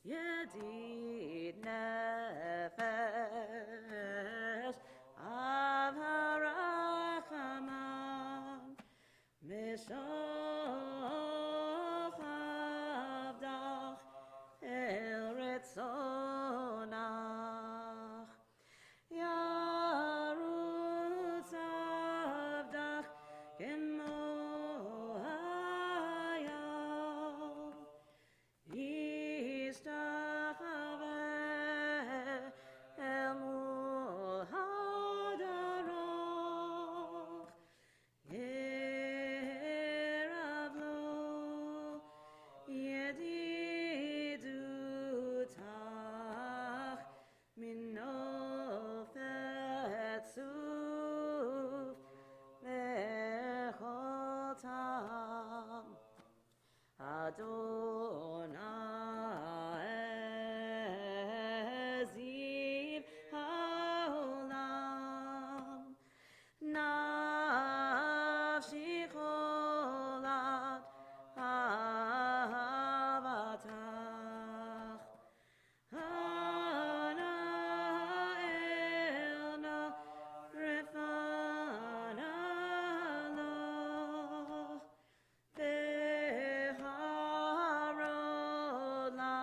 Yedid nefesh av harachamam mishoch avdach el retzonach yarutz avdach kemo hayam yistachaveh el mul hadaroch yeravlo yedidutach minofet suf lechotam Adonai Ziv haolam nafshi cholat ahavatach Hana elna refana loch beharod la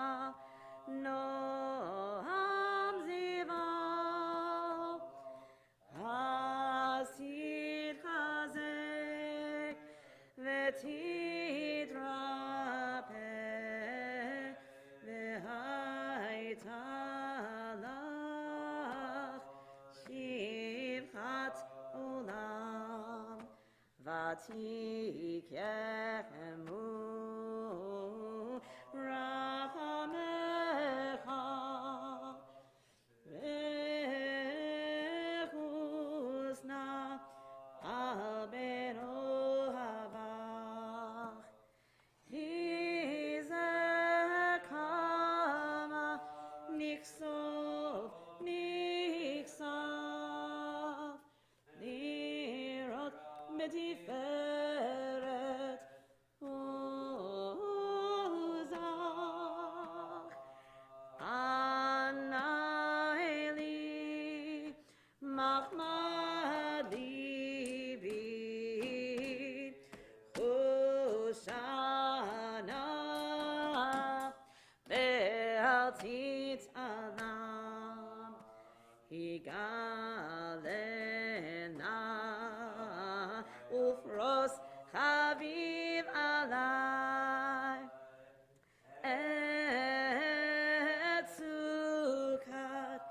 noam ziva hasid chazek v'tidrapeh v'hayta lach shivchat olam vatikemu rachamecha v'chusna al ben ohavach Hizakama Niksov Niksav Nirot Metiferet Uzach Anaeli Machmad Libi Hoshana Be'altit Alam Higalena Ufros Chaviv Alai Et Sukat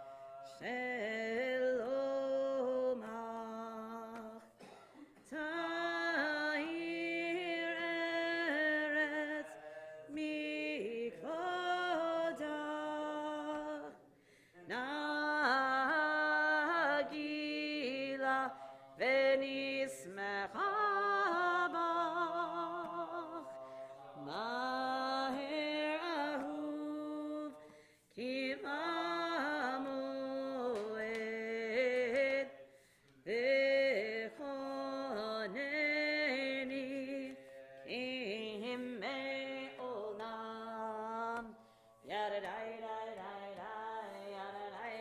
Shelomach Tahir Eretz Mikodach Nagila Venismecha bach Maher Ahuv Kivamoed Vechoneni Kime Olam Yadadai dai dai dai Yadadai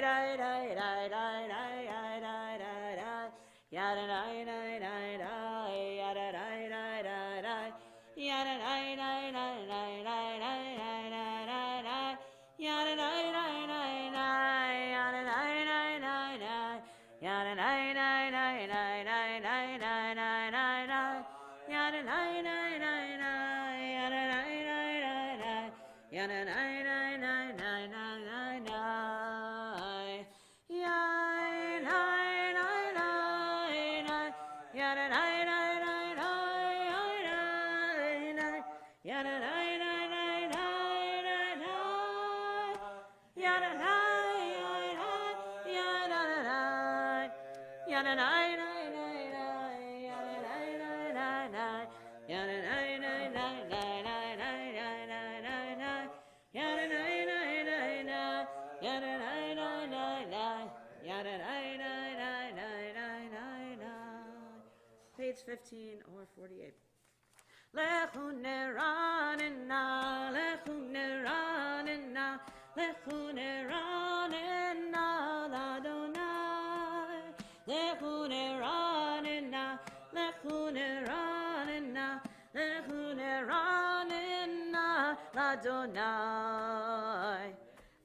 dai dai dai Yadadai dai dai dai dai dai dai dai dai Yadadai dai dai dai Yadadai dai dai dai Yadadai dai dai dai dai dai dai dai Yadadai dai dai dai Yadadai dai dai dai Yadadai dai dai dai dai dai dai dai dai Yadadai dai dai dai Yadadai dai dai dai Yadadai dai dai dai dai dai Yai dai dai dai dai Yadadai dai dai dai Yadadai dai dai dai Yadadai Yadadai Yadadai dai dai dai Yadadai dai dai dai Yadadai dai dai dai dai dai dai Yadadai dai dai dai Yadadai dai dai dai Yada dai dai dai dai dai dai dai. Page 15 or 48. Lechu neranena, lechu neranena, lechu neranena, l'Adonai. Lechu neranena, lechu neranena, lechu neranena, l'Adonai.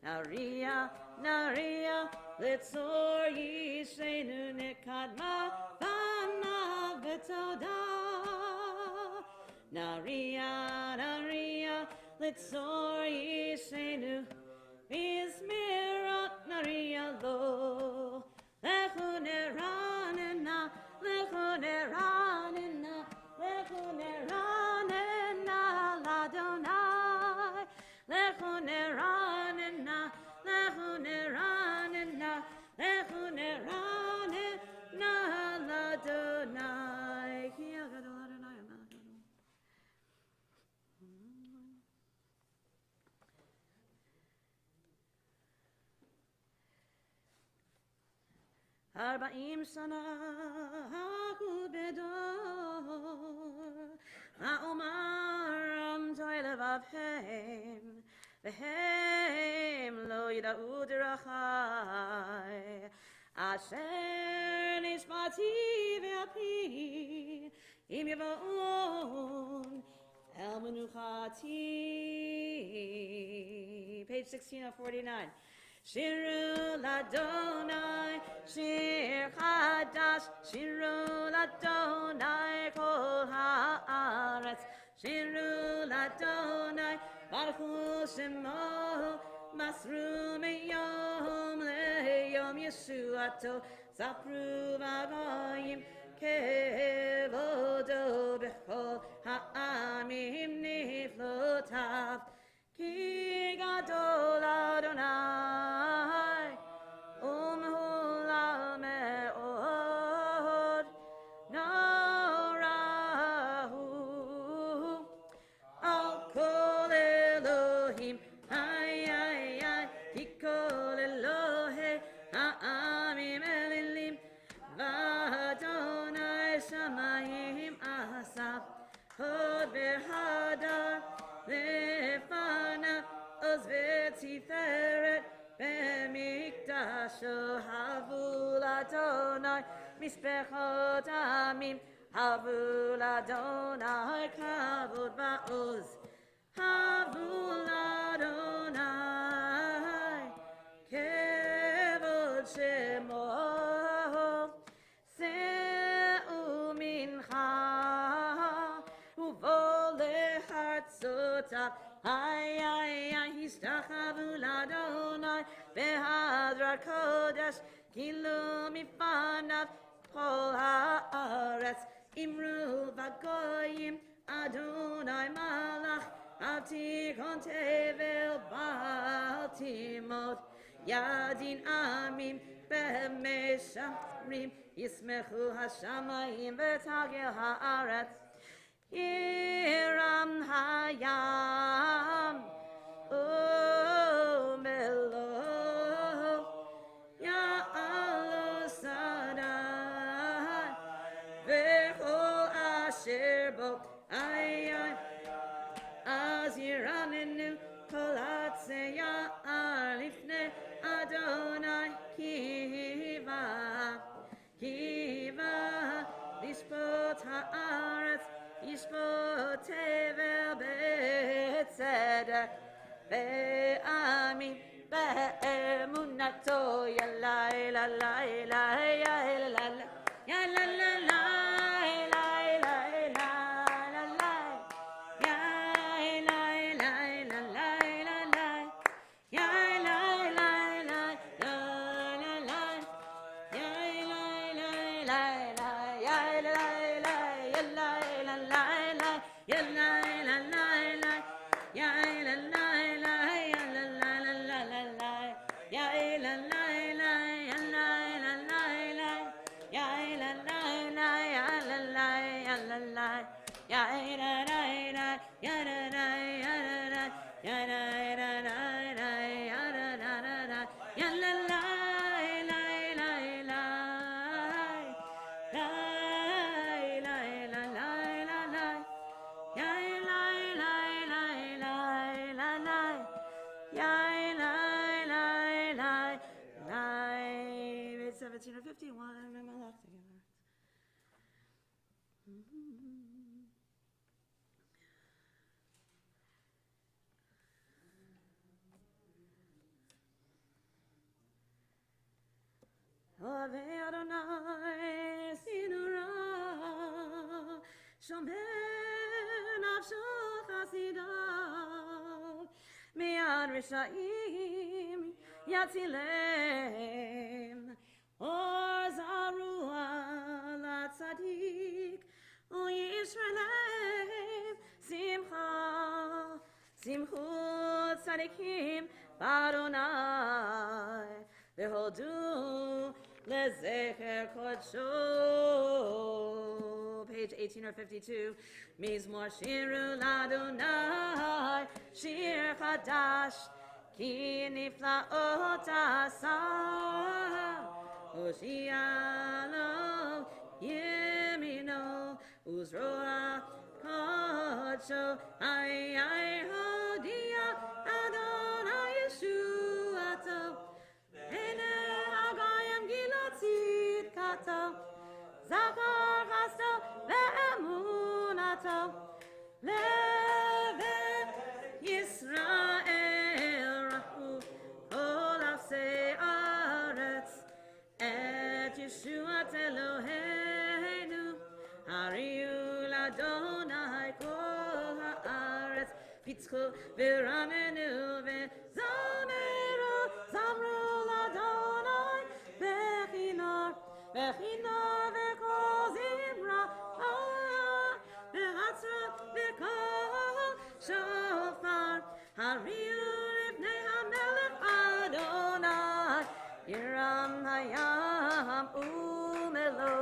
Naria, naria, litzor yishenu nekadma v'ana v'toda. Naria, naria, litzor yishenu v'izmirot naria lo. Lechu neranena, lechu neranena, lechu neranena, l'Adonai. Lechu neranena, lechu neranena, lechu neranena, l'Adonai. Ki agadol Adonai, agadol. Arba'im sana haku bedor, ha'omaram toilevavhem, v'hem lo yida'u derachai, asher nishmati ve'api, im yava'on el menuchati. Page 16 of 49. Shiru l'Adonai, shir chadash, shiru l'Adonai, kol haaretz. Shiru l'Adonai, baruchu shemo, masru meyom leyom Yeshuato, zapru v'avoyim, kevodo b'chol ha'amim niflotav. Ki gadol Adonai, umhulal me'od, norahu, al kol Elohim, ay, ay, ay, ki kol Elohe, ha'amim elilim, v'Adonai shamayim asaf, hod v'hadar, לפניו עוז ותפארת במקדשו הבו לאדוני משפחות עמים הבו לאדוני כבוד ועוז הבו לאדוני כבוד שמו שאו מנחה ובוא לארצותיו ay, ay, ay, השתחוו לאדוני בהדרת קודש, כאילו מפניו כל הארץ. אמרו בגויים, אדוני מלך, אל תיכון תבל, בל תמות. ידין עמים במשמרים, ישמחו השמיים ותגל הארץ. Hiram hayam umelo ya alusadai vechol asher bo ay ay aziranenu kolatse ya alifne Adonai kiva kiva lishpot haaretz ישפוט תבל בצדק ועמים באמונתו ילילה לילה ילילה ילילה 17 or 51. Am I left together? Ave Adonai Sinura Shomer Nafsho Chasidav Mi'ad Rishaim Yatzilem Or Zarua Latzadik O Yisraelim Simcha Simchut Tzadikim Adonai Beholdu Lezecher Kodsho, page 18 or 52. Mizmor Shiru Ladonai, Shir Chadash, Ki Niflaot Asa, Hoshialo, Yemino, Uzroa Kodsho, Ay Hodia, Adonai Yeshuato, Zakar Chasto ve'emunato Leve Yisrael Rahu Kol Afsei Aretz Et Yeshuat Eloheinu Hariu Ladonai Kol Haaretz Pitzchu V'ranenu V'zameru Zamru Ladonai Bechinor Bechinor V'kozim Ra'ah V'hatzot V'kol Shofar Hariu Livnei HaMelech Adonai Yiram Hayam Umelo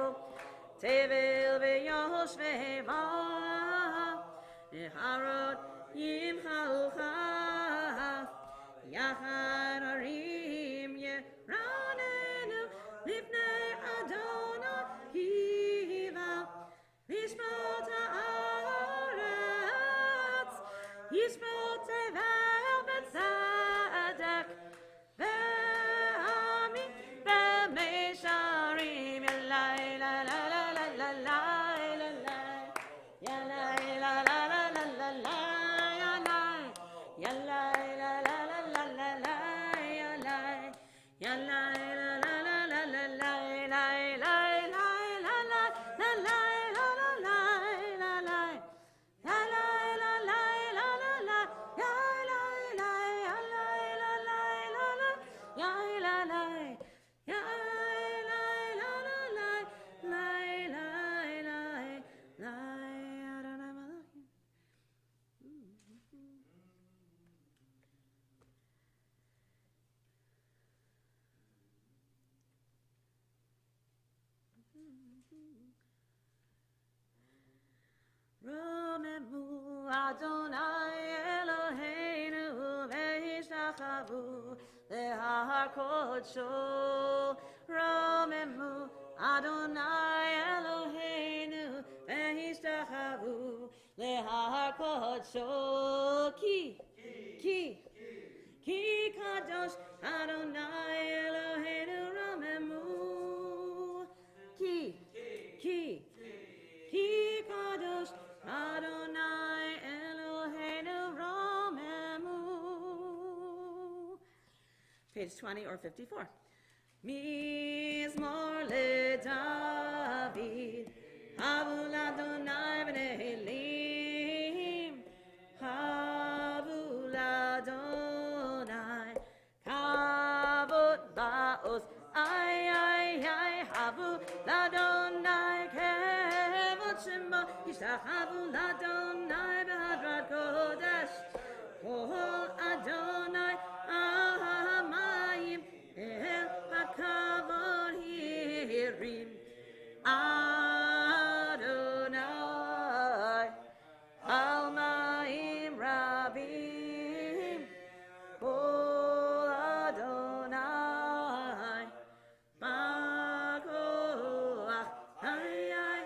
Tevel V'yoshveva Neharot Yimchaucha Yachad Harim Yeranenu Livnei Adonai Kiva Lishmot Haaretz Yishmot Tevel B'tzadek Ve'ami Ve'meisharim Yalai la la la la la la la la Yalai la la la la la la Yalai la la la la la la Yalai Yalai Romemu Adonai Eloheinu ve'ishtachavu le'har kodsho. Romemu Adonai Eloheinu ve'ishtachavu le'har kodsho. Ki kadosh Adonai Eloheinu Romemu. Ki kadosh Adonai Eloheinu Romemu. Page 20 or 54. Mizmor LeDavid, Havul Adonai B'nei Elim, Havul Adonai, Kavod Ba'os, ay, Havul Adonai, Kevod Shemo, Yishtachavu Adonai B'Hadrat Kodesh, Kol Adonai Ahamayim El HaKavod Hirim Adonai Almaim Rabim Kol Adonai Bakoach ay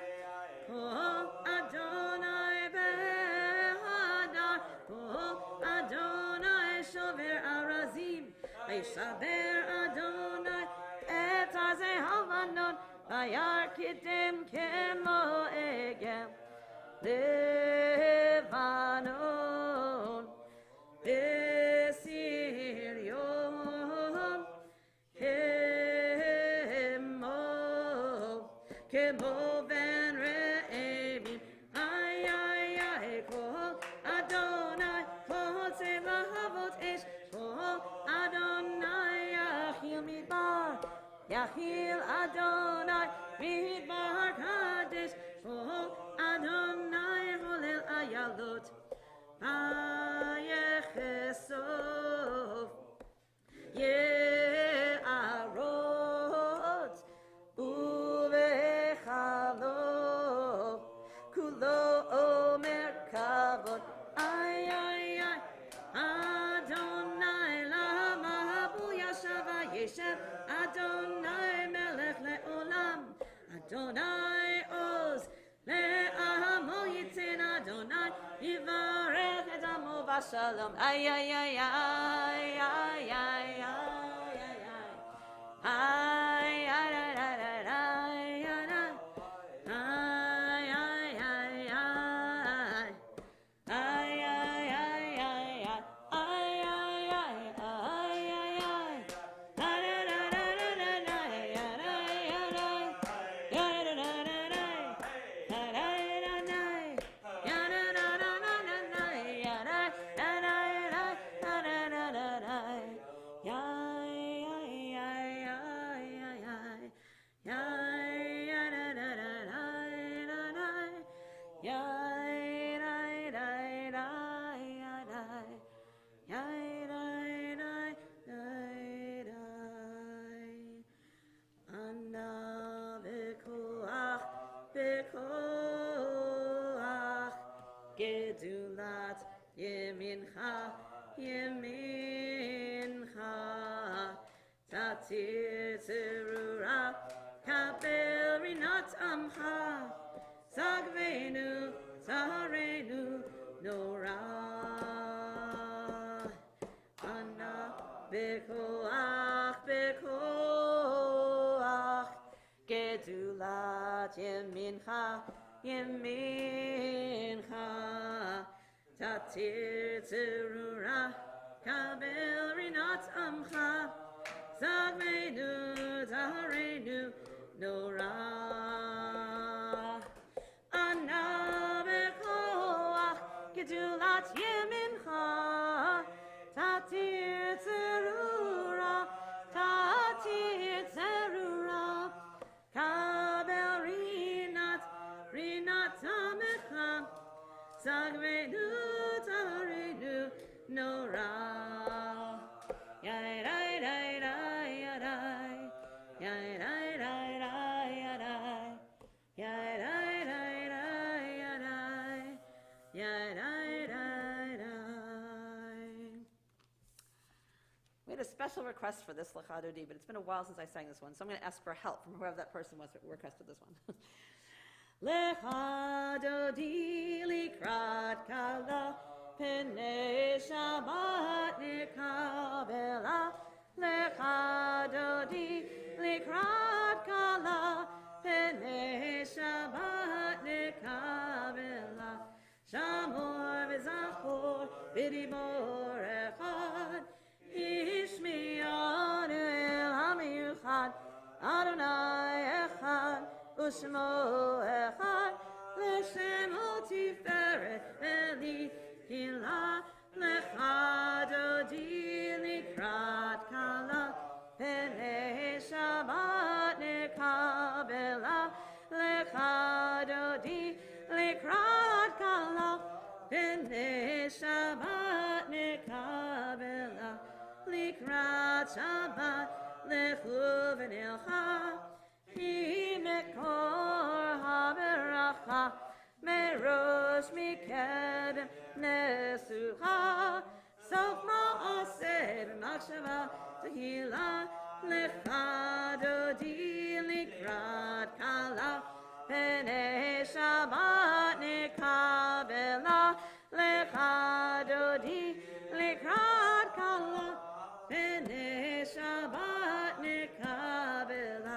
Kol Adonai Behadar Kol Adonai Shover Arazim V'Yishaber Adonai Et taze havanon vayar kidem kemo egem levanon besirion kemo ben re'evim ay kol Adonai kol tzeva havot esh kol Adonai yachil midbar Yachil Adonai midbar kadesh kol Adonai holel ayalot vayechesov ye'arot uvechalot kulo omer kavod ay Adonai lama habu yashava yeshev Adonai melech le'olam Adonai oz le'amo yitzin Adonai yivarech et amo v'shalom ay Gedulat Yemincha Tatir Zerura Kabel Rinat Amcha Zagvenu Zaharenu Nora Anna Bekoach Gedulat Yemincha Tatir Zerura Kabel Rinat Amcha Zagvenu Zaharenu Nora Anna Bekoach Gedulat Yemincha Tatir Zerura Kabel Rinat Amcha Zagvenu Zaharenu Nora Yai Rai Rai Rai Rai Yai Rai Rai Rai Rai Yai Rai Rai Rai Rai Yai Rai Rai Rai. We had a special request for this Lachadodi, but it's been a while since I sang this one, so I'm going to ask for help from whoever that person was who requested this one. Lecha dodi likrat kala pene Shabbat nekabela. Lecha dodi likrat kala pene Shabbat nekabela. Shamor v'zachor v'dibor echad ishmi'anu el hamiuchad Adonai echad Ushmo echad l'shemo tiferet eli hila lecha dodi likrat kala pene Shabbat nekabela lecha dodi likrat kala pene Shabbat nekabela likrat Shabbat lechu v'nilcha Mekor haberacha merosh mikedem nesucha sof ma'aseh b'machshava tehila lecha dodi likrat kala pene Shabbat nekabela lecha dodi likrat kala pene Shabbat nekabela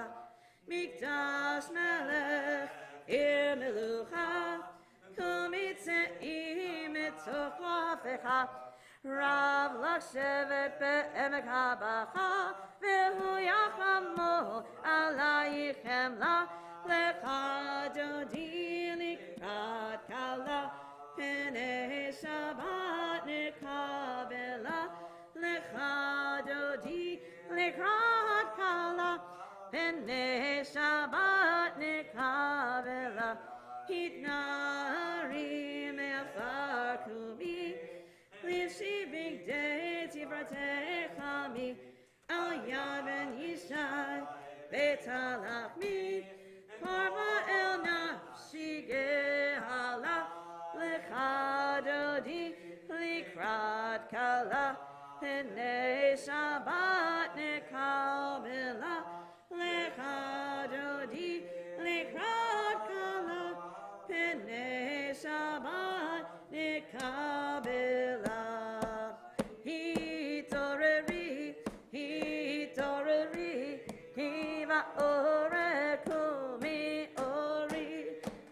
kala. Rav Lakshevet be'emek habacha, vehu yachamo alayichem la, lecha dodi likrat kala, penei Shabbat nekabela, lecha dodi likrat kala, penei Shabbat nekabela, hitnari me'afar kumi, Livshivik deiti vratechami, al yaven yishai, betalachmi, karma el nafshi gehala, lechadodi, likrat kala, penei Shabbat nekabela, lechadodi, likrat kala, penei Shabbat nekabela. Kiva ore kumi ori,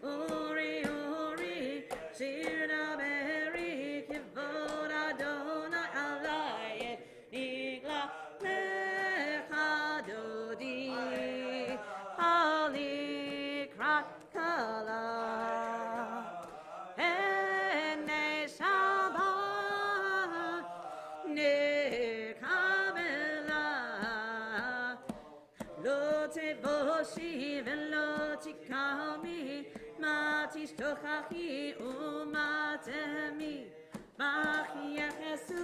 uri uri, shirna beri kivod Adonai alayet nigla lecha dodi, ali krat kala, ene Shabbat nekabela. Lo tevoshi velo tikami, matish tochachi umatemi, machi yechesu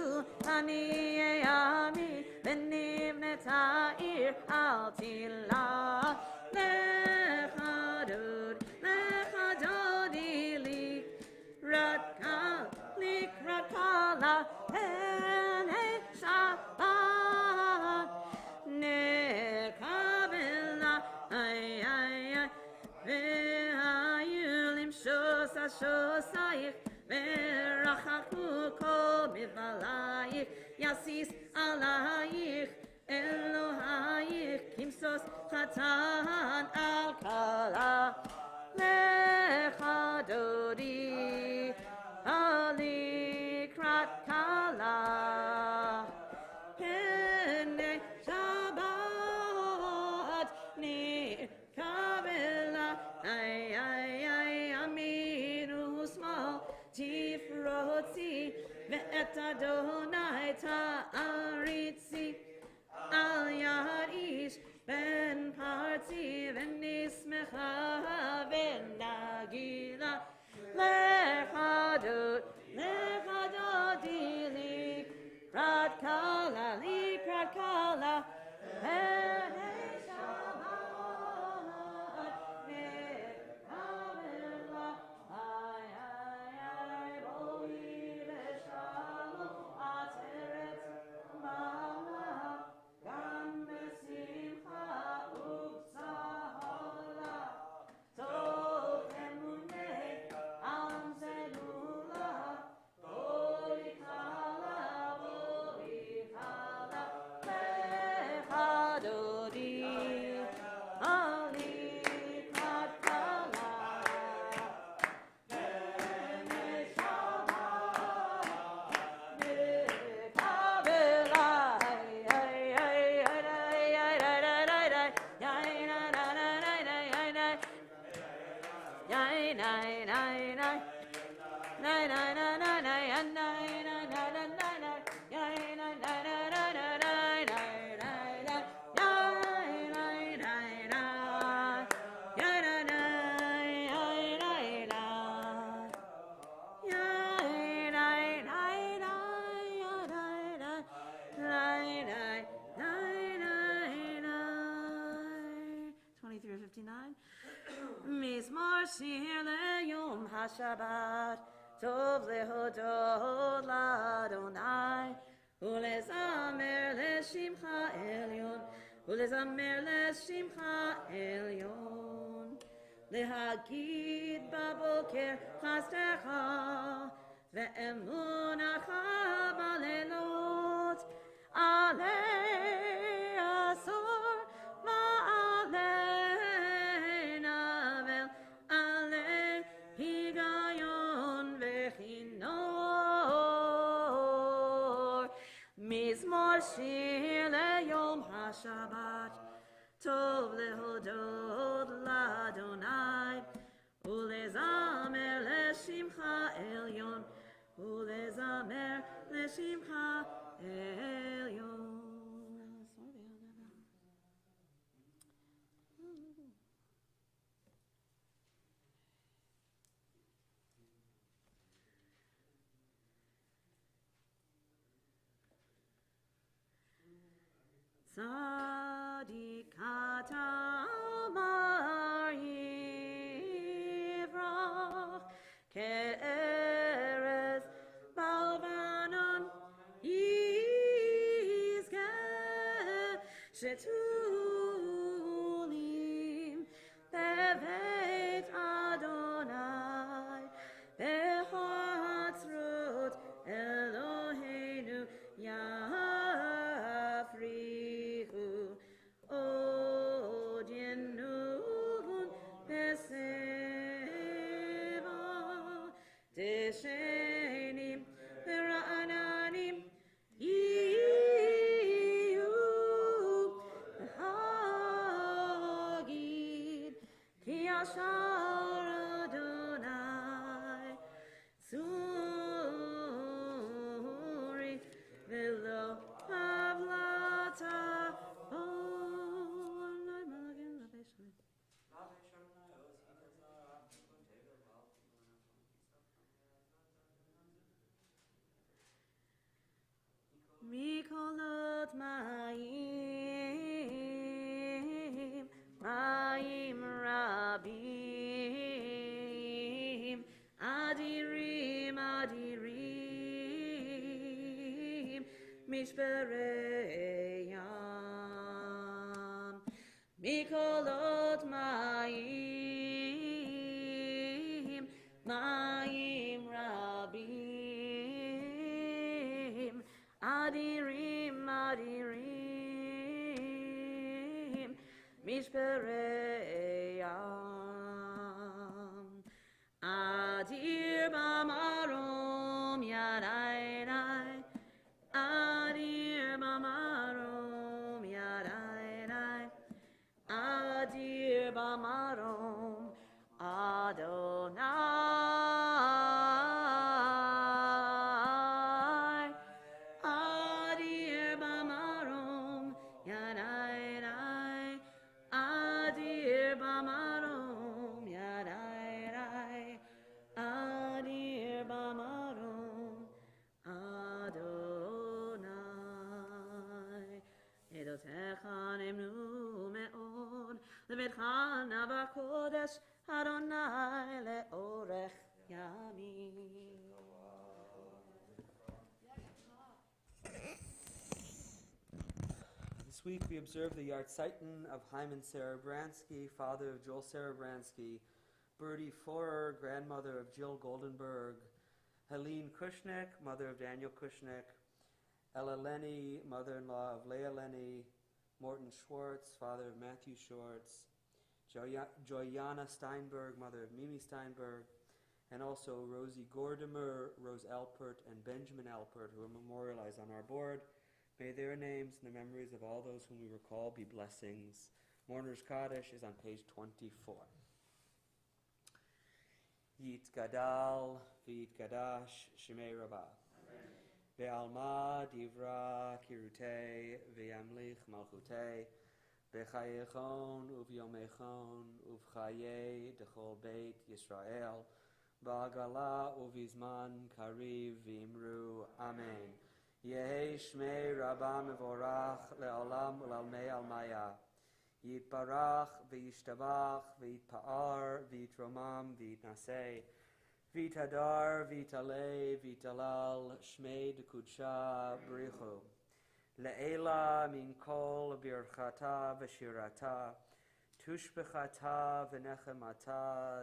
ani eyami, venivnet ha'ir al tila, lechadod, lechadodi likrat kala, penei Shabbat nekabela, ay ay ay, ve'ayulim shosa shosayich, ve'rachachu kol mivalayich, yasis alayich, Elohayich, kimsos chatan al kala, lecha dodi, alikrat kala, penei Shabbat nekabela, ay ay ay, amiru small tifrotzi, ve'et Adonai ta'aritzi, al yad ish ben parti v'nismecha v'nagila, lechadod, lechadodi likrat kala, likrat kala, penei Shabbat nekabela, ay ay ay, boi leshalom ateret mala, gam besimcha ubtzahola, tov emunei am zelula, boi kala, lechadodi, alikrat kala, penei Shabbat nekabela, ay ay ay ay ay ay ay Mizmor shir leyom haShabbat, tov lehodot l'Adonai, ulezamer leshimcha elyon, ulezamer leshimcha elyon, lehagid baboker chastecha, ve'emunacha balelot, alei asor va'alei navel, alei higayon vechinot. לשיר ליום השבת, טוב להודות לאדוני, ולזמר לשמחה עליון, ולזמר לשמחה עליון. Tzadik ata amar yivrach, ke'erez balvanon yizgeh, shetulim beveit Adonai, bechatzrut Eloheinu yafrichu, od yenun beseva, deshenim vera'ananim yiyu hagid, ki yashar Adonai Suri velo havlata on my magen labeshim. Mikolot ma'im, ma'im rabim, adirim, adirim, mishperei yam. Mikolot ma'im, ma'im rabim, adirim, adirim, mishperei yam. Adir bamarom yadai, adir bamarom yadai, adir bamarom Adonai, adir bamarom yadai, adir bamarom yadai, adir bamarom Adonai. Edotecha nemnu me'od, lebeitcha nava kodesh Adonai le'orech yamim. This week we observe the Yartzeiton of Hyman Serebransky, father of Joel Serebransky, Bertie Forer, grandmother of Jill Goldenberg, Helene Kushnick, mother of Daniel Kushnick, Ella Lenny, mother-in-law of Leah Lenny, Morton Schwartz, father of Matthew Schwartz, Joyana Steinberg, mother of Mimi Steinberg, and also Rosie Gordimer, Rose Alpert, and Benjamin Alpert, who are memorialized on our board. May their names and the memories of all those whom we recall be blessings. Mourner's Kaddish is on page 24. Yit Gadal, V'yit Gadash, Shemei Rabbah. Be'alma divra kirutei, ve'yamlich malchutei, be'chayechon u'v'yomechon u'v'chayei dechol beit Yisrael, ba'agala u'v'izman kariv v'imru. Amen. Yehi shmei Rabbah mevorach le'olam u'lalmei almaya. Yitbarach v'yishtabach v'yitpa'ar v'yitromam v'yitnasei. Vitadar, vitale, vitalal, shmei de kudsha, brichu. Le'ela min kol birchata v'shirata, tushbechata v'nechemata,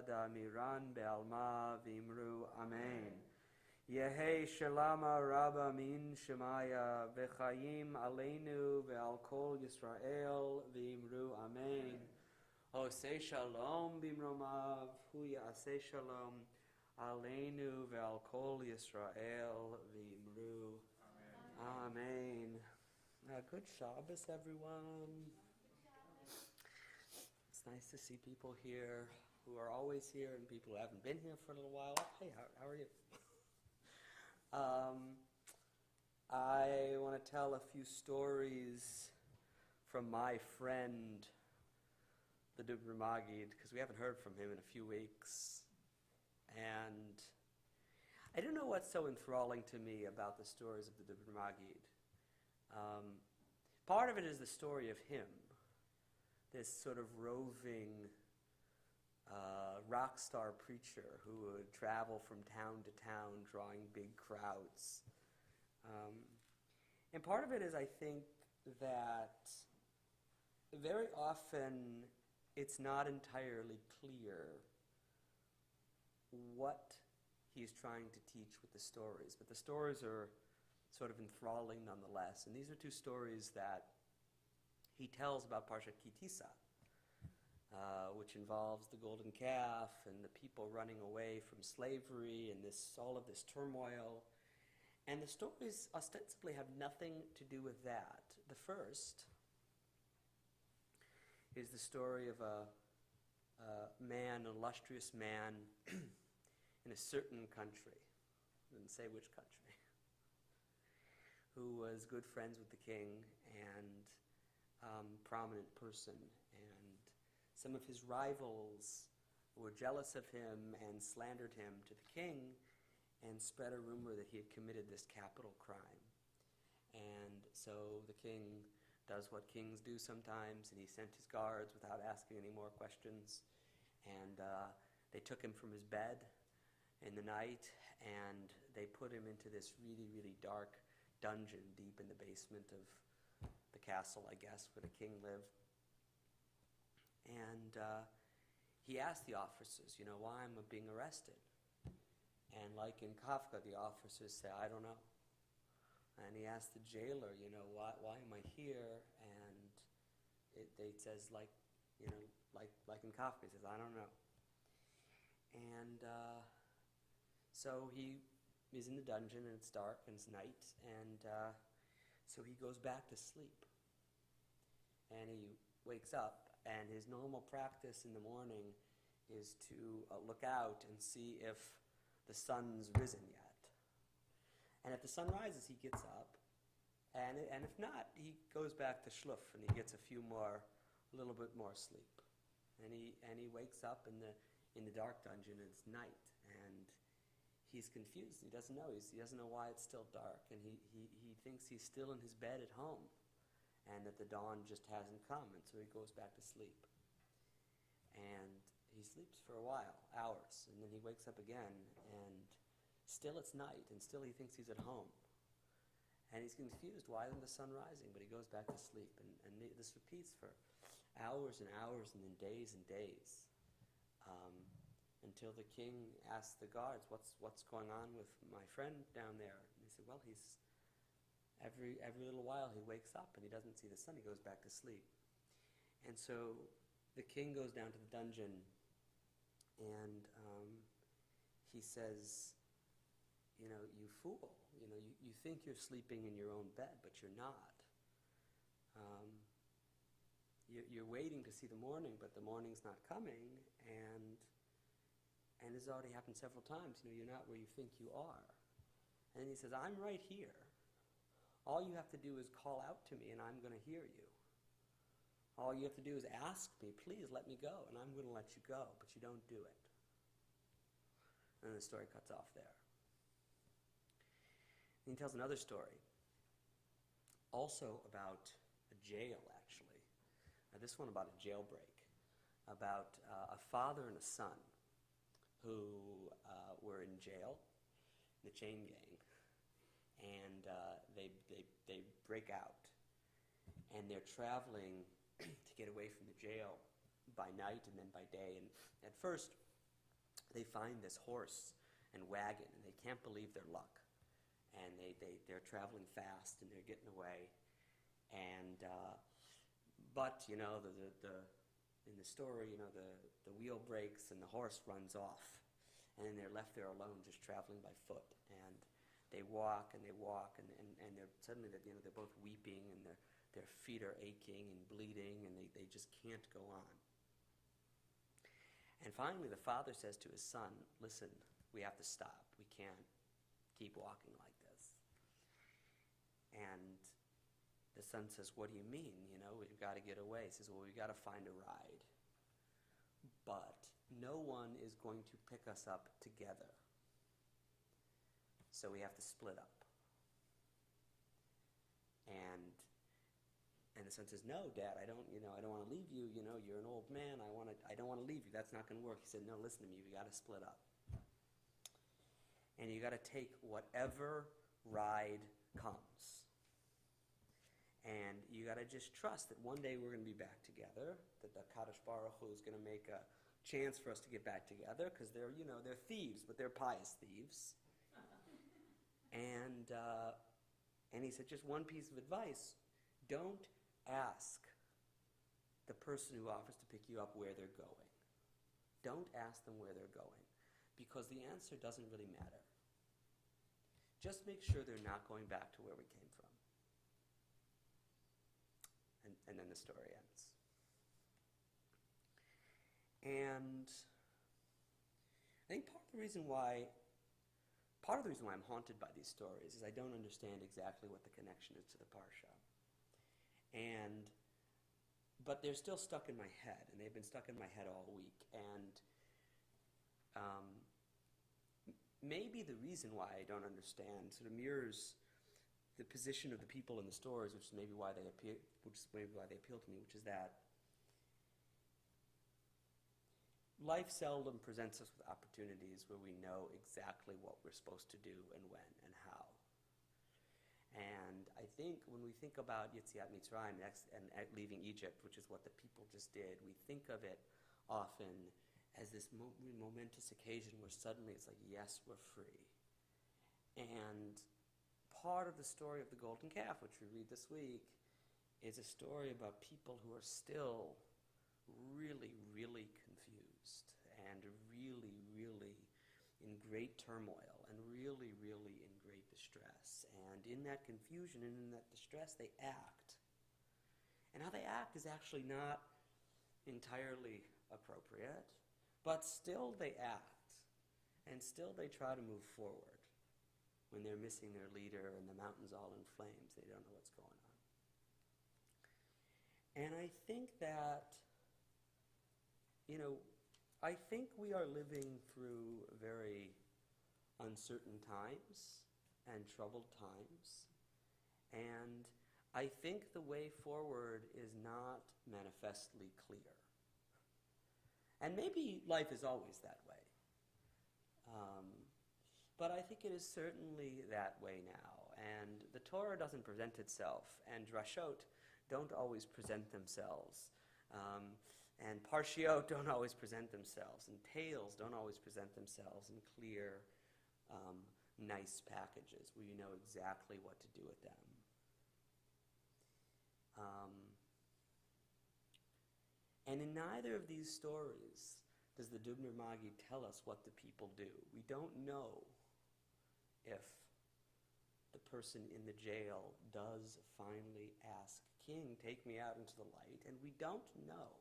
da'amiran be'alma v'imru. Amen. Yehi shalama rabba min shemaya, v'chayim aleinu ve'al kol Yisrael v'imru. Amen. Osei shalom bimromav, hu ya'aseh shalom. Aleinu ve'al kol Yisrael v'imru. Amen. Good Shabbos, everyone. It's nice to see people here who are always here and people who haven't been here for a little while. Hey, how are you? I want to tell a few stories from my friend, the Magi, because we haven't heard from him in a few weeks. And I don't know what's so enthralling to me about the stories of the Magi. Part of it is the story of him, this sort of roving rock star preacher who would travel from town to town drawing big crowds. And part of it is, I think, that very often it's not entirely clear what he's trying to teach with the stories, but the stories are sort of enthralling nonetheless. And these are two stories that he tells about Parshat Ki Tisa, which involves the golden calf and the people running away from slavery and all of this turmoil. And the stories ostensibly have nothing to do with that. The first is the story of a man, an illustrious man in a certain country, I didn't say which country, who was good friends with the king and prominent person. And some of his rivals were jealous of him and slandered him to the king and spread a rumor that he had committed this capital crime. And so the king does what kings do sometimes, and he sent his guards without asking any more questions. And they took him from his bed in the night, and they put him into this really, really dark dungeon deep in the basement of the castle, I guess, where the king lived. And he asked the officers, why am I being arrested? And like in Kafka, the officers say, I don't know. And he asked the jailer, why am I here? And they says, like in Kafka, he says, I don't know. And so he is in the dungeon, and it's dark, and it's night, and so he goes back to sleep. And he wakes up, and his normal practice in the morning is to look out and see if the sun's risen yet. And if the sun rises, he gets up, and if not, he goes back to shluff, and he gets a little bit more sleep. And he wakes up in the dark dungeon, and it's night, and he's confused. He doesn't know. He doesn't know why it's still dark, and he thinks he's still in his bed at home, and that the dawn just hasn't come, and so he goes back to sleep. And he sleeps for a while, hours, and then he wakes up again, and still it's night, and still he thinks he's at home. And he's confused. Why isn't the sun rising? But he goes back to sleep, and this repeats for hours and hours, and then days and days, until the king asks the guards, what's going on with my friend down there? And they said, well, he's every little while he wakes up and he doesn't see the sun. He goes back to sleep. And so the king goes down to the dungeon, and he says, you fool, you think you're sleeping in your own bed, but you're not. You're waiting to see the morning, but the morning's not coming, and this has already happened several times. You're not where you think you are. And then he says, I'm right here. All you have to do is call out to me, and I'm going to hear you. All you have to do is ask me, please let me go, and I'm going to let you go, but you don't do it. And the story cuts off there. And he tells another story, also about a jail, actually. This one about a jailbreak, about a father and a son who were in jail, in the chain gang, and they break out, and they're traveling to get away from the jail by night and then by day. And at first, they find this horse and wagon, and they can't believe their luck. And they're traveling fast, and they're getting away. And but in the story, the wheel breaks and the horse runs off, and then they're left there alone, just traveling by foot. And they walk and they walk, and they're suddenly they're both weeping, and their feet are aching and bleeding, and they just can't go on. And finally, the father says to his son, "Listen, we have to stop. We can't keep walking like this." And the son says, "What do you mean? We've got to get away." He says, "Well, we've got to find a ride. But no one is going to pick us up together. So we have to split up." And the son says, "No, Dad, I don't want to leave you. You're an old man. I don't want to leave you. That's not going to work." He said, "No, listen to me. We got to split up. And you got to take whatever ride comes. And you got to just trust that one day we're going to be back together, that the Kadosh Baruch Hu is going to make a chance for us to get back together, because they're thieves, but they're pious thieves." And he said, just one piece of advice: don't ask the person who offers to pick you up where they're going. Don't ask them where they're going, because the answer doesn't really matter. Just make sure they're not going back to where we came from. And then the story ends. And I think part of the reason why I'm haunted by these stories is I don't understand exactly what the connection is to the Parsha. But they're still stuck in my head, and they've been stuck in my head all week. And maybe the reason why I don't understand sort of mirrors the position of the people in the stories, which is maybe why they appeal to me, which is that life seldom presents us with opportunities where we know exactly what we're supposed to do and when and how. And I think when we think about Yetziat Mitzrayim and leaving Egypt, which is what the people just did, we think of it often as this momentous occasion where suddenly it's like, yes, we're free. And part of the story of the golden calf, which we read this week, is a story about people who are still really, really confused and really, really in great turmoil and really, really in great distress. And in that confusion and in that distress, they act. And how they act is actually not entirely appropriate, but still they act. And still they try to move forward when they're missing their leader and the mountain's all in flames. They don't know what's going on. And I think that, I think we are living through very uncertain times and troubled times. And I think the way forward is not manifestly clear. And maybe life is always that way. But I think it is certainly that way now. And the Torah doesn't present itself, and drashot don't always present themselves. And parshiot don't always present themselves, and tales don't always present themselves in clear, nice packages where you know exactly what to do with them. And in neither of these stories does the Dubner Magi tell us what the people do. We don't know if the person in the jail does finally ask, "King, take me out into the light." And we don't know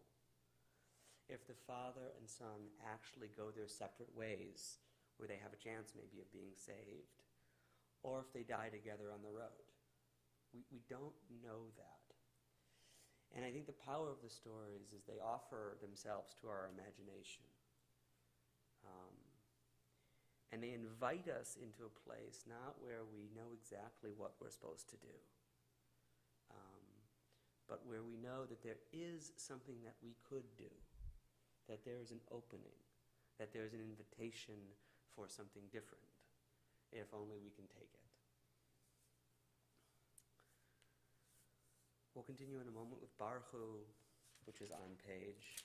if the father and son actually go their separate ways, where they have a chance maybe of being saved, or if they die together on the road. We don't know that. And I think the power of the stories is they offer themselves to our imagination. And they invite us into a place not where we know exactly what we're supposed to do, but where we know that there is something that we could do, that there is an opening, that there is an invitation for something different, if only we can take it. We'll continue in a moment with Baruch Hu, which is on page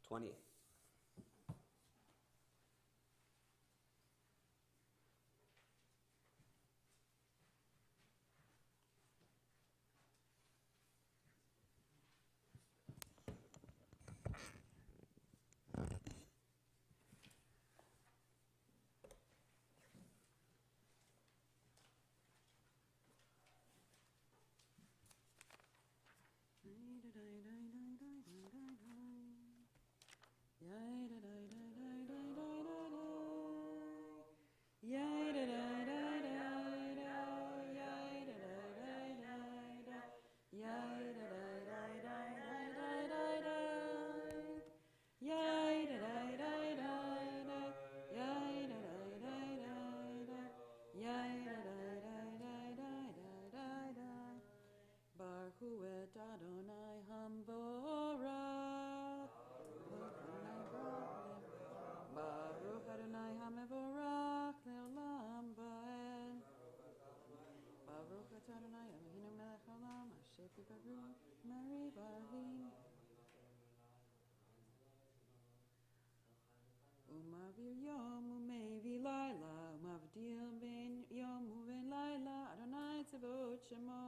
28. Baruch et Adonai Hamvorach. Baruch Adonai Hamevorach le'olam va'ed. Baruch et Adonai Eloheinu melech haolam asher baruch Mary Barlin. Umavir yom umevi laila umavdil ben yom uven laila Adonai tzevot shemo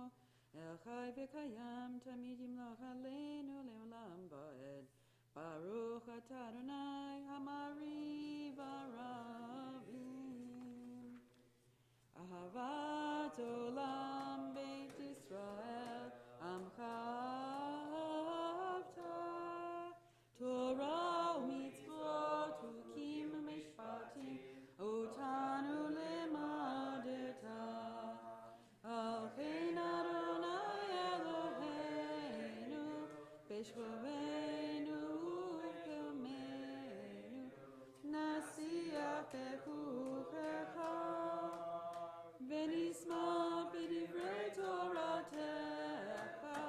El chai v'kayam tamid yimloch aleinu le'olam va'ed. Baruch atah Adonai hamari v'aravim. Ahavat olam beit Yisrael amcha avta. Torah u'mitzvot u'kim u'mishpatim otanu lemadeta. Al chen Adonai Eloheinu b'shvoreinu u'b'yomeinu nasiach bechuchecha v'nisma b'divrei Toratecha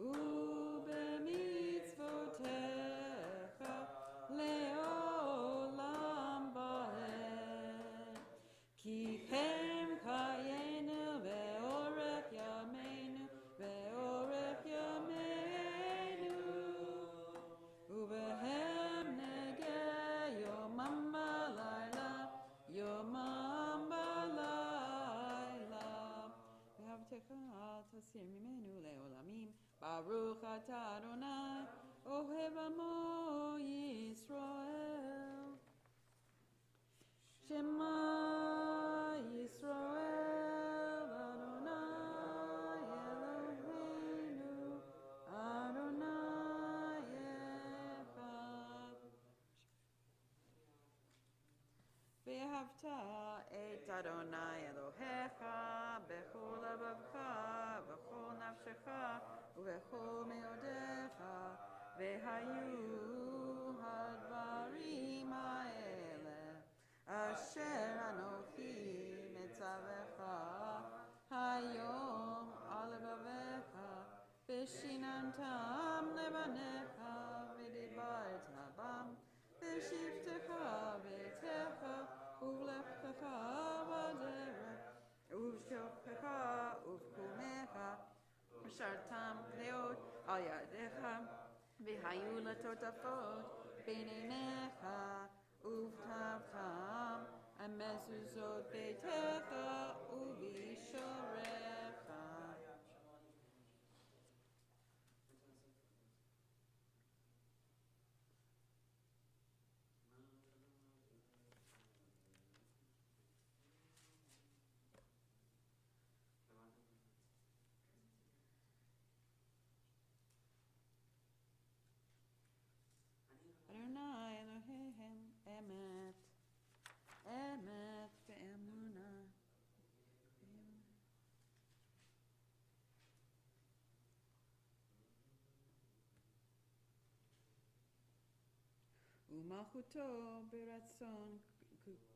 u'b'mitzvotecha le'olam va'ed. Ki hem chayenu ve'orech yameinu ve'orech yameinu u'behem negeh yomam v'layla yomam v'layla v'havtecha al tasir mimenu le'olamim. Baruch atah Adonai ohev amo Yisrael. Shema Yisrael Adonai Eloheinu Adonai echad. Ve'ahavta et Adonai Elohecha bechol lebavcha v'chol nafshecha u'bechol meodecha ve'hayu hadvarim ha'ele asher anochi metzavecha hayom al levavecha v'shinantam levanecha v'dibarta bam v'shivtecha v'techa uvlechecha v'derech uvshochecha uvkumecha v'shartam leot al yadecha v'hayu latotafot b'neinecha uvtavtam amezuzot beitecha uvishorecha. Adonai Eloheim emet emet ve'emunah. U'malchuto b'ratzon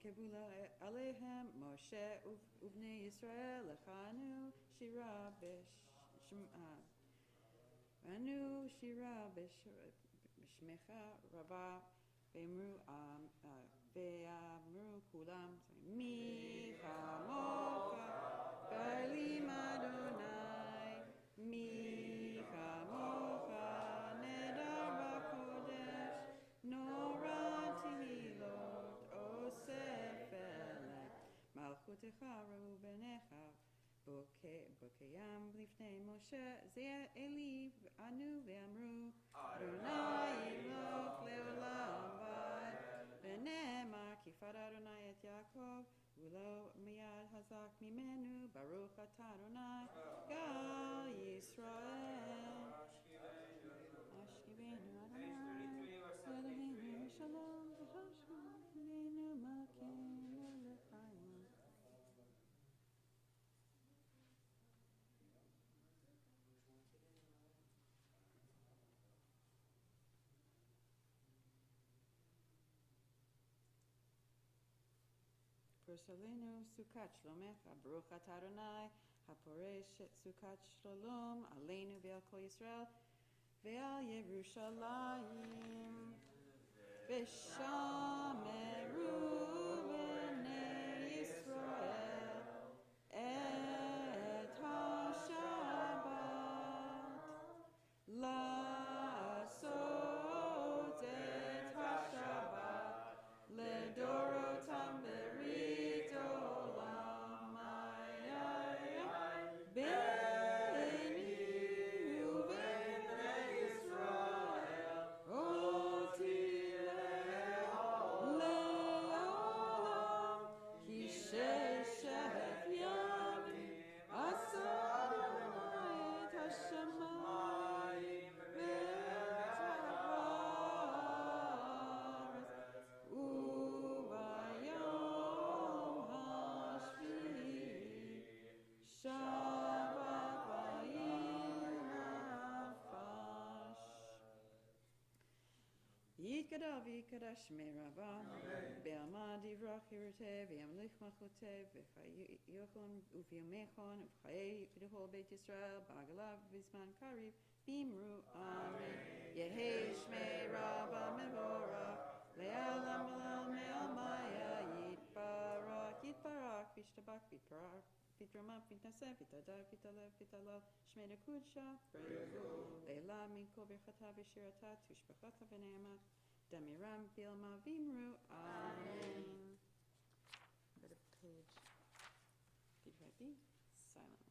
kevula alehem Moshe uvnei Yisrael lechanu shira anu shira b'shmecha rabba ve'amru kulam mi chamocha b'alim Adonai mi chamocha nedar b'kodesh Nora Tehilot Osef Elek Malchutecha Reubenecha Bokeyam Lifnei Moshe Zeh Eli Anu Ve'amru Adonai Yimloch Leolam Vad V'nehemar Kifad Adonai et Yaakov Ulo Miyad Hazak Mimenu Baruch Atah Adonai Gal Yisrael. Salenu Sukat Shlomecha Baruch Atah Adonai Haporesh et Sukat Shalom Aleinu ve'al Kol Yisrael ve'al Yerushalayim v'shameru b'nei Yisrael et HaShabbat La'asot et HaShabbat Ledorotam berit olam Beini u'bnei Yisrael oti le'olam ki sheshet yamim asa Adonai et hashamayim ve'et haaretz u'bayom hashvi'i Shabbat va'inafash. Yikadav yikadash merava be'amad yivrach yirteh ve'yamlich machoteh v'chayochon u'v'yomechon v'chayei v'dechol Beit Yisrael ba'agalav v'zman karib bimru amen Yehei shmei rabba mevorach le'alam olam me'amaya yitbarak yitbarak v'ishtabak v'itbarak Vitrama, Vitnase, Vitada, Vitalev, Vitalal, Shmeda Kudsha, Brevu, Leila, Minko, Birchata, Vishirata, Tushbachata, Veneamat, Damiram, Bilma, Vimru, Amen. Go to page, did you write B? Silent.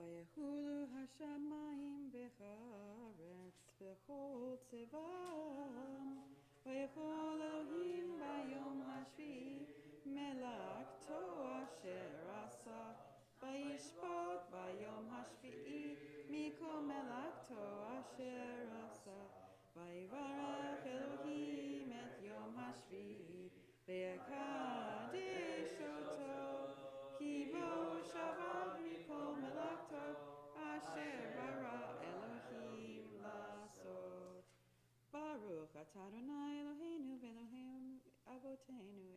Page 47 or 90. Vayehulu hashamayim v'charetz v'chol tzevam Vayechol Elohim bayom hashvi'i melakto asher asa Vayishbot bayom hashvi'i mikol melakto asher asa Vayivarech Elohim et yom hashvi'i ve'akadesh oto Ki bo shabbat mikol melakto asher bara Elohim lasot. Baruch atah Adonai Eloheinu v'Elohim avotenu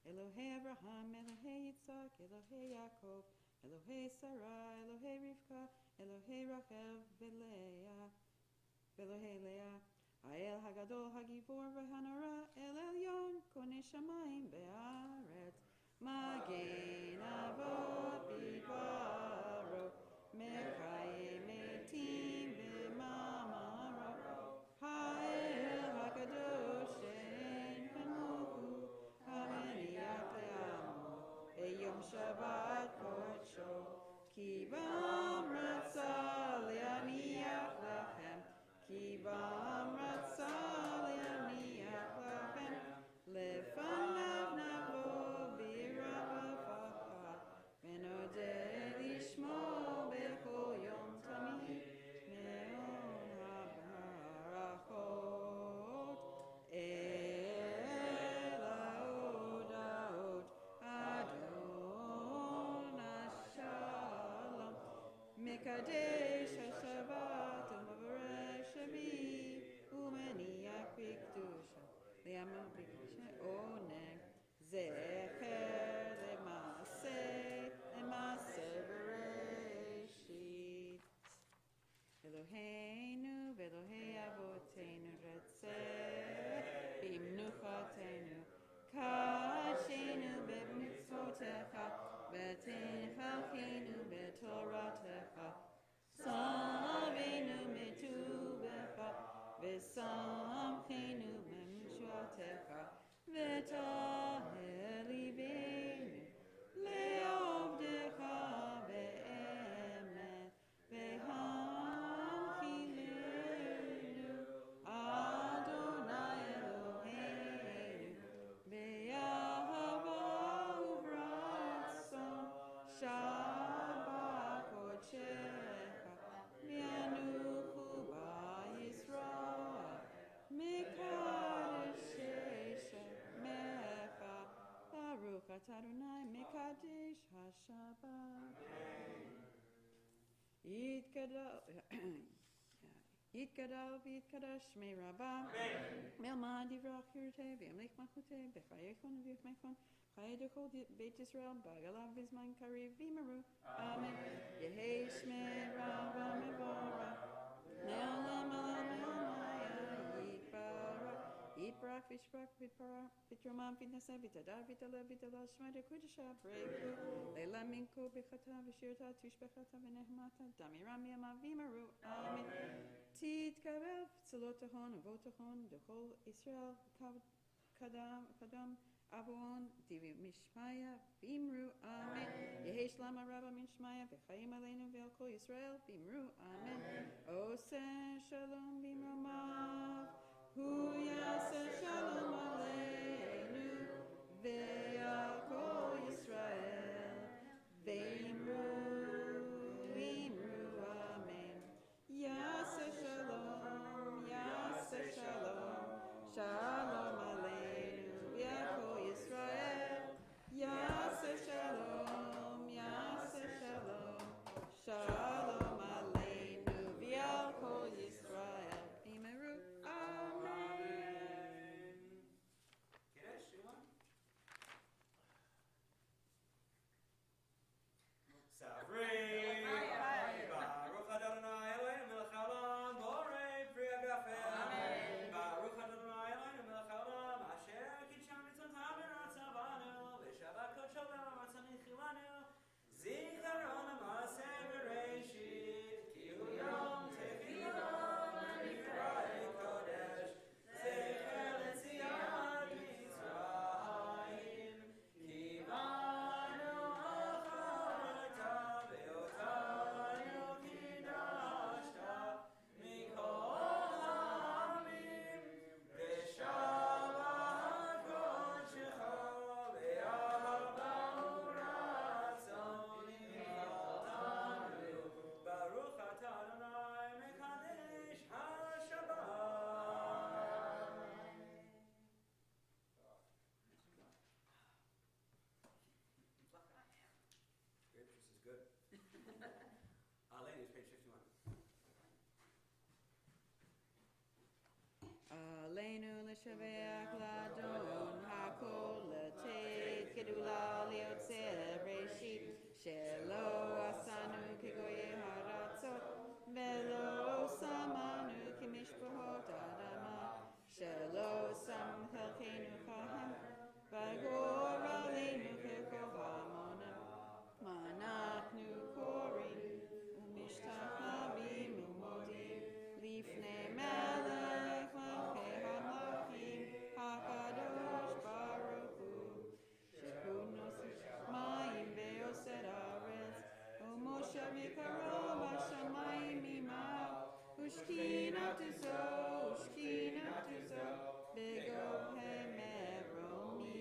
Elohei Abraham, Elohei Yitzhak, Elohei Yaakov, Elohei Sarah, Elohei Rivka, Elohei Rachel Velohei Leah. Ha'el hagadol hagivor v'hanara El Elyon konei shamayim ve'aretz. Magen avot bidbaro mechaye metim b'mamaro ha'el hakadosh she'en kamohu hameniach le'amo eyom Shabbat kodsho ki bam ratzah le'aniach lachem ki bam ratzah Mekadesh HaShabbat U'Mavarech Shavi U'Maniach B'Kedusha Li'Amo B'Kedusha Oneg Zecher Lemase Bereshit Eloheinu v'Elohei Avotenu Retzeh B'Mnuchatenu Kashenu B'Mitzvotecha V'Techalchenu B'Toratecha Savenu B'Tubecha V'Samchenu B'Mitzvotecha V'Tahel Libeinu Le'ovdecha Be'emet V'Hanchilenu Adonai Eloheinu Be'ahava uv'ratzon Shabbat kodechecha V'yanuchu ba'Yisrael Mekadesh Shemecha Baruch atah Adonai Mekadesh HaShabbat Yitgadal v'yitkadosh Shmei Rabbah Melmad Yivrach Yirteh V'yamlich Malchuteh B'chayechon v'yachmechon Chayedechol Beit Yisrael B'galav V'zman Kariv V'yimaru Amen Yehei Shmei Rabbah Mevorach Me'olam olam me'omaya Yitbarach v'yishbarach v'yitramam v'yitnaseh v'yitadar v'yitalev v'yitalal Shema Dekudesha Breiku Leila Minko B'chata v'shirta Tishbechata v'nehmata Damiram Yama V'yimaru Amen Titkarev Tzalotachon Avotachon Dechol Israel Kadam Avon Divi Mishmaya V'imru Amen Yehi Shlama Rabba Min Shmaya V'chayim Aleinu V'al Kol Yisrael V'imru Amen Oseh Shalom B'imromav Hu Yaseh Shalom Aleinu V'al Kol Yisrael V'imru Amen Yaseh Shalom Shalom Aleinu V'al Kol Yisrael Yaseh Shalom Shalom Aleinu V'al Kol Yisrael V'imru Amen Kiddush, anyone? Savri, Baruch Adonai Eloheinu melech haolam, borei pri hagafel. Baruch Adonai Eloheinu melech haolam, asher kiddshanu mitzvotav v'ratzavanu, v'shabbat kodsho v'amatzah nichilanu, zikaron ha'maseh bereshit, ki hu yom tefillah v'mikra'ei kodesh, zecher l'tziat Mitzrayim, kivanu acharta ve'otanu kiddashta mikol ha'amim, v'shabbat kodshecha ve'ahava u'ratzon imchatanu, Baruch atah Adonai Mekadesh HaShabbat. Grape juice is good. Ladies, page 51. Aleinu l'shaveach l'adon hakol l'teit gedula liyotzeh bereshit shelo asanu kegoyei haratzot velo samanu kimishpachot adama shelo sam chelkeinu chahem v'gor aleinu kekol hamonim ma'anachnu korim u'mishtachavim u'modim lifnei melech malchei hamlachim hakadosh baruch hu shehu nosi shamayim ve'osed haaretz u'moshe v'karov hashamayim imav ushkinatu zo begob hemeromim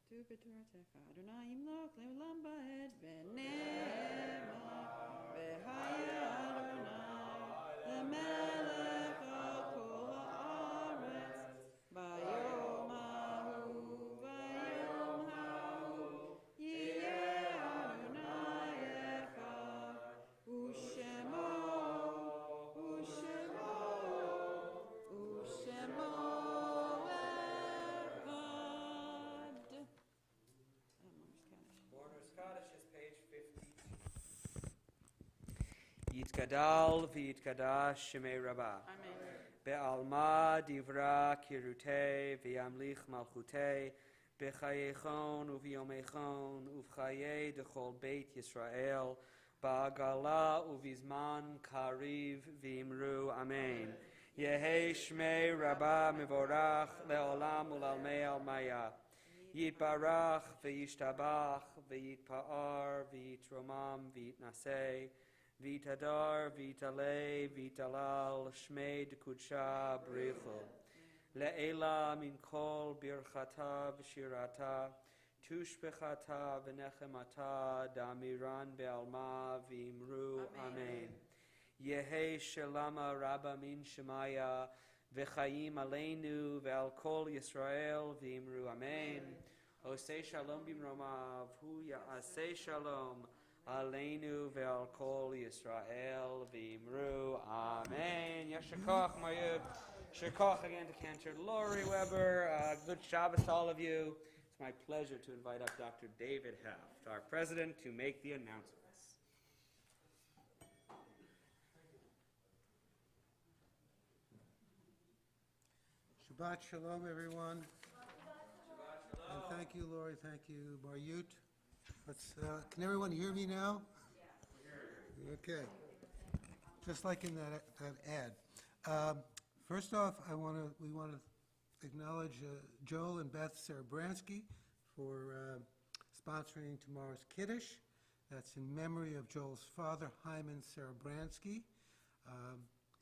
Tu b'toratecha Adonai yimloch le'olam ba'ed v'ne'ema v'haya Adonai le'melech al kol ha'aretz bayom hahu bayom hahu yiyeh Adonai echad u'shemo u'shemo u'shemo echad. Mourner's Kaddish is page 52. Yitgadal v'yitgadash shemei Rabbah. Amen. Be'alma divra kirutei v'yamlich malchutei b'chayechon u'v'yomechon u'v'chayei dechol beit Yisrael ba'agala u'v'zman kariv v'imru. Amen. Yehi shmei Rabbah mevorach le'olam u'lalmei almaya. Yitbarach v'yishtabach v'yitpa'ar v'yitromam v'yitnasei v'yitadar v'yitalei v'yitalal shmei d'kudsha b'richu le'ela min kol birchata v'shirata tushbechata v'nechemata damiran be'alma v'imru. Amen. Yehi shalama rabba min shemaya v'chaim aleinu ve'al kol Yisrael v'imru. Amen. Osei shalom b'mromav hu ya'asei shalom aleinu ve'al kol Yisrael v'imru. Amen. Yeshakach Mayub. Shakach again to Cantor Lori Weber. Good Shabbos to all of you. It's my pleasure to invite up Dr. David Heft, our president, to make the announcements. Shabbat Shalom, everyone. And thank you, Lori. Thank you, Baryut. Can everyone hear me now? Okay. Just like in that ad. First off, we want to acknowledge Joel and Beth Sarabransky for sponsoring tomorrow's Kiddush. That's in memory of Joel's father, Hyman Sarabransky.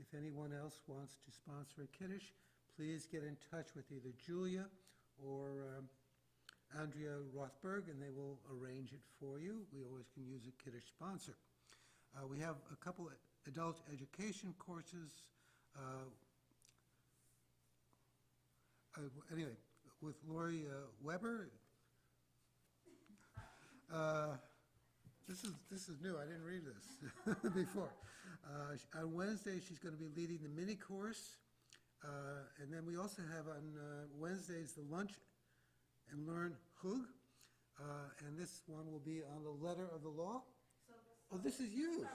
If anyone else wants to sponsor a Kiddush, please get in touch with either Julia or Andrea Rothberg, and they will arrange it for you. We always can use a Kiddush sponsor. We have a couple adult education courses. Anyway, with Lori Weber. This is new. I didn't read this before. On Wednesday, she's going to be leading the mini course. And then we also have on Wednesdays the Lunch and Learn Hug. And this one will be on the letter of the law. Oh, this is you.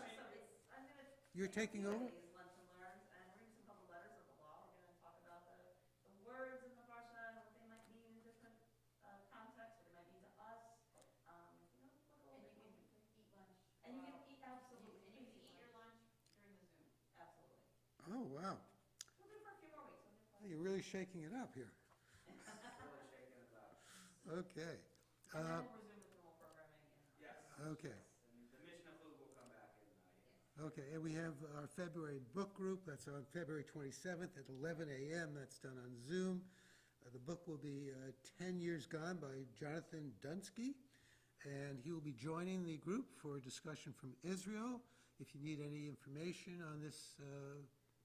You're taking over? Lunch and Learns, and we're going to some couple letters of the law. We're going to talk about the words in the parsha and what they might mean in different contexts, what they might mean to us. And you can eat lunch. And you can eat, absolutely. And you can eat your lunch during the Zoom. Absolutely. Oh, wow. We'll do it for a few more weeks. You're really shaking it up here. Okay. And then we'll resume with normal programming. Yes. Okay. And the Mishnah Chug will come back in. Okay, and we have our February book group. That's on February 27th at 11 a.m. That's done on Zoom. The book will be 10 Years Gone by Jonathan Dunsky, and he will be joining the group for a discussion from Israel. If you need any information on this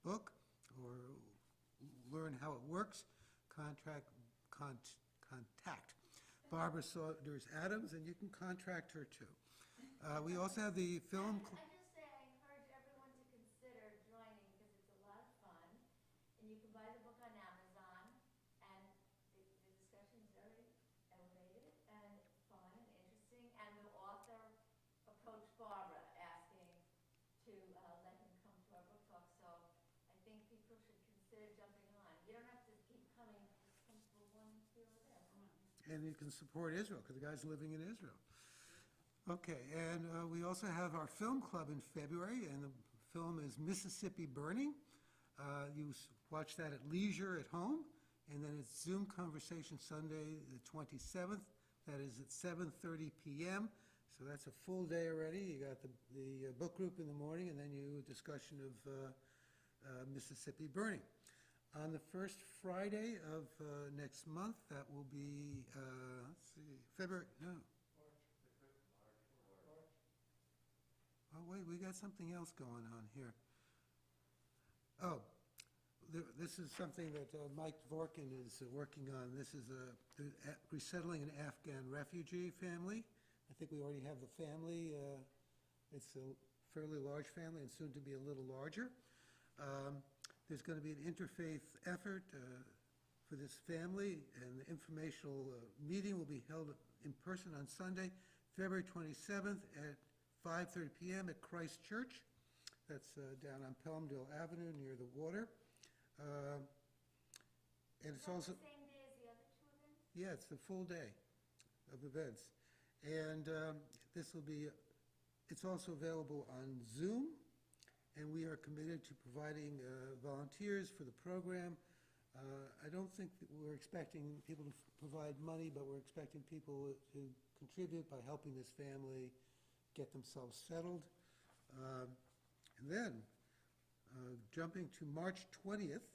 book or learn how it works, contact Barbara Saunders Adams, and you can contact her too. We also have the film. I just say I encourage everyone to consider joining because it's a lot of fun, and you can buy the book on Amazon, and the discussion is very elevated and fun and interesting, and the author approached Barbara asking to let him come to our book talk, so I think people should consider jumping on. You don't have to keep coming, just come for one here or there. And you can support Israel, because the guy's living in Israel. Okay, and we also have our film club in February, and the film is Mississippi Burning. You watch that at leisure at home, and then it's Zoom Conversation Sunday the 27th. That is at 7:30 p.m., so that's a full day already. You got the book group in the morning, and then you discussion of Mississippi Burning. On the first Friday of next month, that will be, let's see, February, no. Oh, wait, we got something else going on here. Oh, this is something that Mike Dvorkin is working on. This is resettling an Afghan refugee family. I think we already have the family. It's a fairly large family and soon to be a little larger. There's going to be an interfaith effort for this family, and the informational meeting will be held in person on Sunday, February 27th at 5:30 p.m. at Christ Church. That's down on Pelhamdale Avenue near the water. And it's also... the same day as the other two events? Yeah, it's the full day of events. And this will be, it's also available on Zoom, and we are committed to providing volunteers for the program. I don't think that we're expecting people to provide money, but we're expecting people to contribute by helping this family get themselves settled. And then, jumping to March 20th,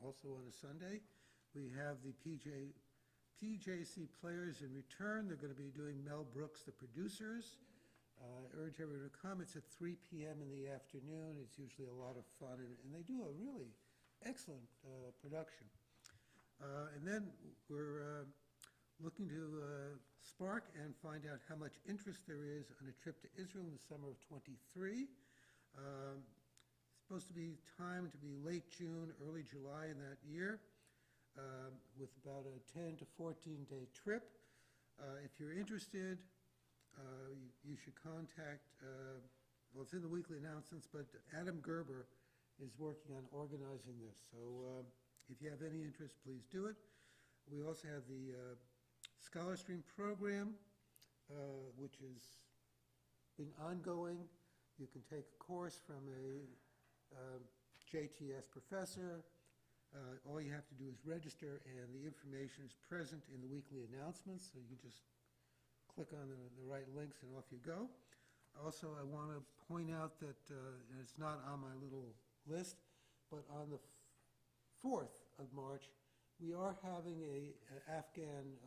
also on a Sunday, we have the PJC Players in return. They're going to be doing Mel Brooks, The Producers. I urge everyone to come. It's at 3 p.m. in the afternoon. It's usually a lot of fun, and they do a really excellent production. And then we're looking to spark and find out how much interest there is on a trip to Israel in the summer of '23. It's supposed to be timed to be late June, early July in that year, with about a 10 to 14-day trip. If you're interested, you should contact, well, it's in the weekly announcements, but Adam Gerber is working on organizing this. So if you have any interest, please do it. We also have the Scholar Stream program, which has been ongoing. You can take a course from a JTS professor. All you have to do is register, and the information is present in the weekly announcements, so you just click on the right links and off you go. Also, I want to point out that, and it's not on my little list, but on the 4th of March, we are having an Afghan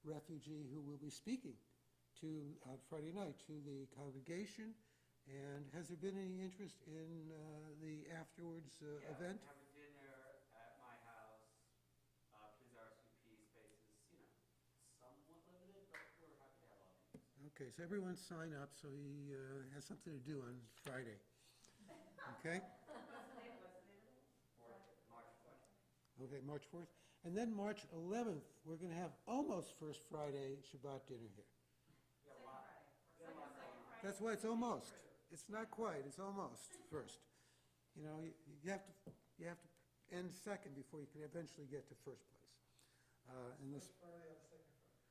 refugee who will be speaking on Friday night to the congregation. And has there been any interest in the afterwards event? Yeah, have a dinner at my house. Please RSVP. Spaces, somewhat limited, but we're happy to have all of you. Okay, so everyone sign up so he has something to do on Friday. Okay? What's the name of it? March 4th. Okay, March 4th. And then March 11th, we're going to have almost First Friday Shabbat dinner here. That's why it's almost. It's not quite, it's almost first. You have to end second before you can eventually get to first place. First Friday on the second Friday.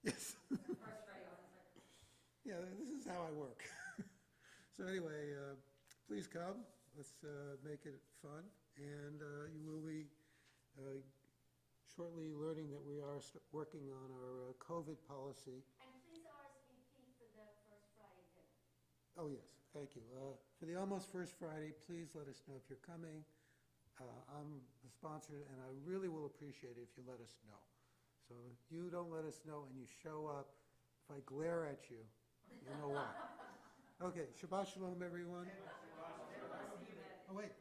Yes. First Friday on the second. Yeah, this is how I work. So anyway, please come. Let's make it fun. And you will be shortly learning that we are working on our COVID policy. And please RSVP for the First Friday dinner. Oh, yes, thank you. For the Almost First Friday, please let us know if you're coming. I'm the sponsor, and I really will appreciate it if you let us know. So if you don't let us know and you show up, if I glare at you, you know why. Okay, Shabbat Shalom, everyone. Oh, wait.